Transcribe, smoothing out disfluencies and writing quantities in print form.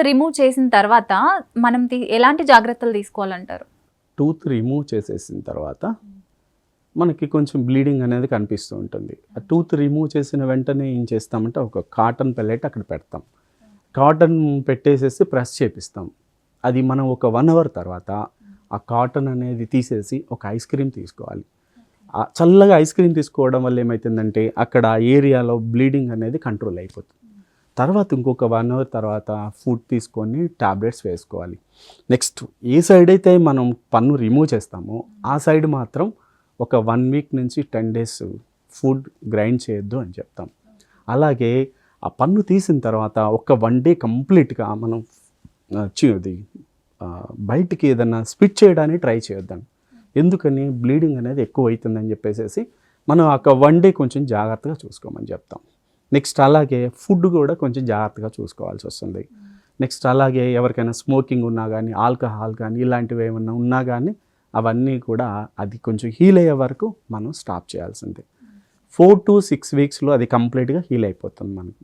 Remove చేసిన తర్వాత మనం ఎలాంటి జాగ్రత్తలు తీసుకోవాలంటారు? టూత్ రిమూవ్ చేసేసిన తర్వాత మనకి కొంచెం బ్లీడింగ్ అనేది కనిపిస్తూ ఉంటుంది. ఆ టూత్ రిమూవ్ చేసిన వెంటనే ఏం చేస్తామంటే ఒక కాటన్ పెల్లెట్ అక్కడ పెడతాం. కాటన్ పెట్టేసేసి ప్రెస్ చేపిస్తాం. అది మనం ఒక 1 అవర్ తర్వాత ఆ కాటన్ అనేది తీసేసి ఒక ఐస్ క్రీమ్ తీసుకోవాలి. చల్లగా ఐస్ క్రీమ్ తీసుకోవడం వల్ల ఏమవుతుందంటే అక్కడ ఆ ఏరియాలో బ్లీడింగ్ అనేది కంట్రోల్ అయిపోతుంది. తర్వాత ఇంకొక 1 అవర్ తర్వాత ఫుడ్ తీసుకొని టాబ్లెట్స్ వేసుకోవాలి. నెక్స్ట్ ఏ సైడ్ అయితే మనం పన్ను రిమూవ్ చేస్తామో ఆ సైడ్ మాత్రం ఒక 1 వీక్ నుంచి 10 డేస్ ఫుడ్ గ్రైండ్ చేయొద్దు అని చెప్తాం. అలాగే ఆ పన్ను తీసిన తర్వాత ఒక 1 డే కంప్లీట్గా మనం బయటికి ఏదన్నా స్పిట్ చేయడానికి ట్రై చేయొద్దండి. ఎందుకని బ్లీడింగ్ అనేది ఎక్కువ అవుతుందని చెప్పేసి మనం ఒక 1 డే కొంచెం జాగ్రత్తగా చూసుకోమని చెప్తాం. నెక్స్ట్ అలాగే ఫుడ్ కూడా కొంచెం జాగ్రత్తగా చూసుకోవాల్సి వస్తుంది. నెక్స్ట్ అలాగే ఎవరికైనా స్మోకింగ్ ఉన్నా కానీ ఆల్కహాల్ కానీ ఇలాంటివి ఏమన్నా ఉన్నా కానీ అవన్నీ కూడా అది కొంచెం హీల్ అయ్యే వరకు మనం స్టాప్ చేయాల్సిందే. 4 to 6 వీక్స్లో అది కంప్లీట్గా హీల్ అయిపోతుంది మనకు.